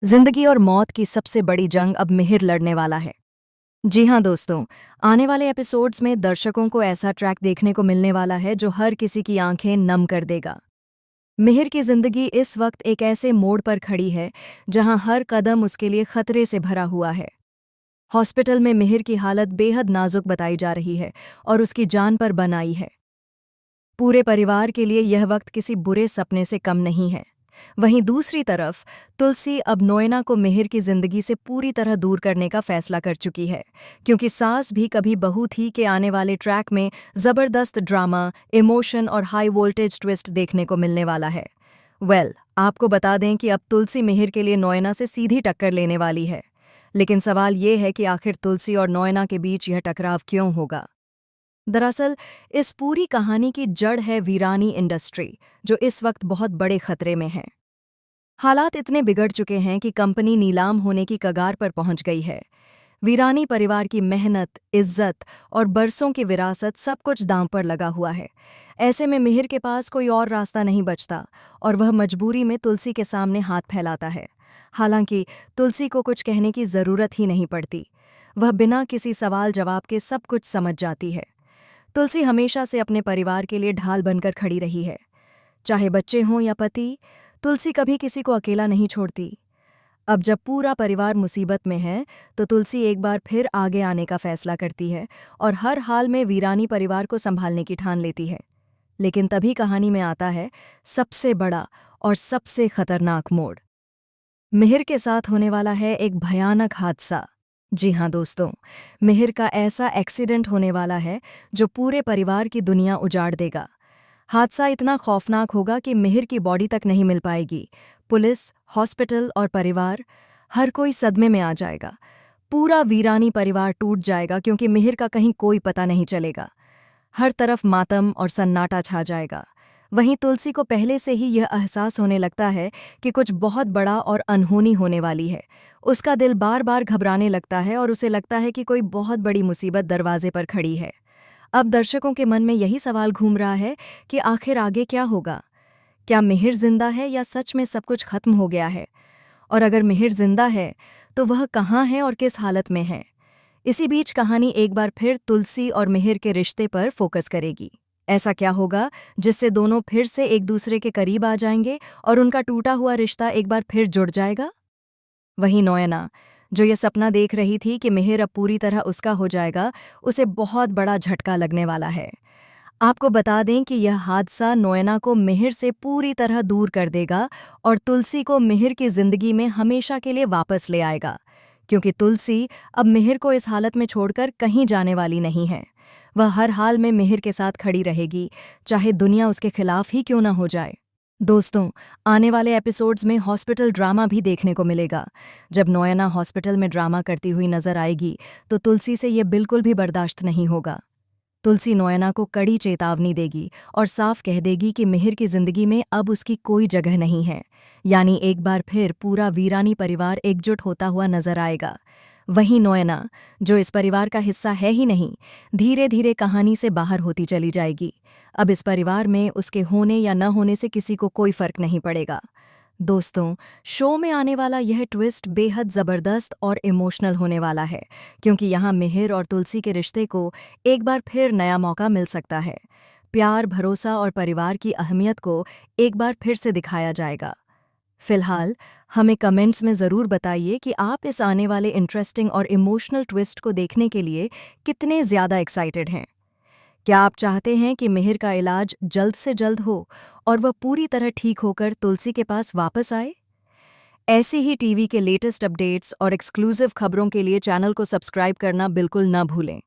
जिंदगी और मौत की सबसे बड़ी जंग अब मिहिर लड़ने वाला है। जी हाँ दोस्तों, आने वाले एपिसोड्स में दर्शकों को ऐसा ट्रैक देखने को मिलने वाला है जो हर किसी की आंखें नम कर देगा। मिहिर की जिंदगी इस वक्त एक ऐसे मोड़ पर खड़ी है जहां हर कदम उसके लिए खतरे से भरा हुआ है। हॉस्पिटल में मिहिर की हालत बेहद नाजुक बताई जा रही है और उसकी जान पर बन आई है। पूरे परिवार के लिए यह वक्त किसी बुरे सपने से कम नहीं है। वहीं दूसरी तरफ तुलसी अब नोएना को मिहिर की जिंदगी से पूरी तरह दूर करने का फैसला कर चुकी है, क्योंकि सास भी कभी बहू थी के आने वाले ट्रैक में जबरदस्त ड्रामा, इमोशन और हाई वोल्टेज ट्विस्ट देखने को मिलने वाला है। आपको बता दें कि अब तुलसी मिहिर के लिए नोएना से सीधी टक्कर लेने वाली है। लेकिन सवाल ये है कि आखिर तुलसी और नोएना के बीच यह टकराव क्यों होगा। दरअसल इस पूरी कहानी की जड़ है वीरानी इंडस्ट्री, जो इस वक्त बहुत बड़े खतरे में है। हालात इतने बिगड़ चुके हैं कि कंपनी नीलाम होने की कगार पर पहुंच गई है। वीरानी परिवार की मेहनत, इज्जत और बरसों की विरासत सब कुछ दांव पर लगा हुआ है। ऐसे में मिहिर के पास कोई और रास्ता नहीं बचता और वह मजबूरी में तुलसी के सामने हाथ फैलाता है। हालांकि तुलसी को कुछ कहने की जरूरत ही नहीं पड़ती। वह बिना किसी सवाल जवाब के सब कुछ समझ जाती है। तुलसी हमेशा से अपने परिवार के लिए ढाल बनकर खड़ी रही है। चाहे बच्चे हों या पति, तुलसी कभी किसी को अकेला नहीं छोड़ती। अब जब पूरा परिवार मुसीबत में है, तो तुलसी एक बार फिर आगे आने का फैसला करती है और हर हाल में वीरानी परिवार को संभालने की ठान लेती है। लेकिन तभी कहानी में आता है सबसे बड़ा और सबसे खतरनाक मोड़। मिहिर के साथ होने वाला है एक भयानक हादसा। जी हाँ दोस्तों, मिहिर का ऐसा एक्सीडेंट होने वाला है जो पूरे परिवार की दुनिया उजाड़ देगा। हादसा इतना खौफनाक होगा कि मिहिर की बॉडी तक नहीं मिल पाएगी। पुलिस, हॉस्पिटल और परिवार, हर कोई सदमे में आ जाएगा। पूरा वीरानी परिवार टूट जाएगा क्योंकि मिहिर का कहीं कोई पता नहीं चलेगा। हर तरफ मातम और सन्नाटा छा जाएगा। वहीं तुलसी को पहले से ही यह एहसास होने लगता है कि कुछ बहुत बड़ा और अनहोनी होने वाली है। उसका दिल बार बार घबराने लगता है और उसे लगता है कि कोई बहुत बड़ी मुसीबत दरवाजे पर खड़ी है। अब दर्शकों के मन में यही सवाल घूम रहा है कि आखिर आगे क्या होगा। क्या मिहिर जिंदा है या सच में सब कुछ खत्म हो गया है? और अगर मिहिर जिंदा है तो वह कहाँ है और किस हालत में है? इसी बीच कहानी एक बार फिर तुलसी और मिहिर के रिश्ते पर फोकस करेगी। ऐसा क्या होगा जिससे दोनों फिर से एक दूसरे के करीब आ जाएंगे और उनका टूटा हुआ रिश्ता एक बार फिर जुड़ जाएगा? वहीं नोएना, जो ये सपना देख रही थी कि मिहिर अब पूरी तरह उसका हो जाएगा, उसे बहुत बड़ा झटका लगने वाला है। आपको बता दें कि यह हादसा नोएना को मिहिर से पूरी तरह दूर कर देगा और तुलसी को मिहिर की जिंदगी में हमेशा के लिए वापस ले आएगा, क्योंकि तुलसी अब मिहिर को इस हालत में छोड़कर कहीं जाने वाली नहीं है। वह हर हाल में मिहिर के साथ खड़ी रहेगी, चाहे दुनिया उसके खिलाफ ही क्यों न हो जाए। दोस्तों, आने वाले एपिसोड्स में हॉस्पिटल ड्रामा भी देखने को मिलेगा। जब नोएना हॉस्पिटल में ड्रामा करती हुई नजर आएगी, तो तुलसी से ये बिल्कुल भी बर्दाश्त नहीं होगा। तुलसी नोएना को कड़ी चेतावनी देगी और साफ कह देगी कि मिहिर की जिंदगी में अब उसकी कोई जगह नहीं है। यानी एक बार फिर पूरा वीरानी परिवार एकजुट होता हुआ नजर आएगा। वहीं नोएना, जो इस परिवार का हिस्सा है ही नहीं, धीरे धीरे कहानी से बाहर होती चली जाएगी। अब इस परिवार में उसके होने या न होने से किसी को कोई फर्क नहीं पड़ेगा। दोस्तों, शो में आने वाला यह ट्विस्ट बेहद ज़बरदस्त और इमोशनल होने वाला है, क्योंकि यहाँ मिहिर और तुलसी के रिश्ते को एक बार फिर नया मौका मिल सकता है। प्यार, भरोसा और परिवार की अहमियत को एक बार फिर से दिखाया जाएगा। फिलहाल हमें कमेंट्स में ज़रूर बताइए कि आप इस आने वाले इंटरेस्टिंग और इमोशनल ट्विस्ट को देखने के लिए कितने ज़्यादा एक्साइटेड हैं। क्या आप चाहते हैं कि मिहिर का इलाज जल्द से जल्द हो और वह पूरी तरह ठीक होकर तुलसी के पास वापस आए? ऐसी ही टीवी के लेटेस्ट अपडेट्स और एक्सक्लूसिव खबरों के लिए चैनल को सब्सक्राइब करना बिल्कुल न भूलें।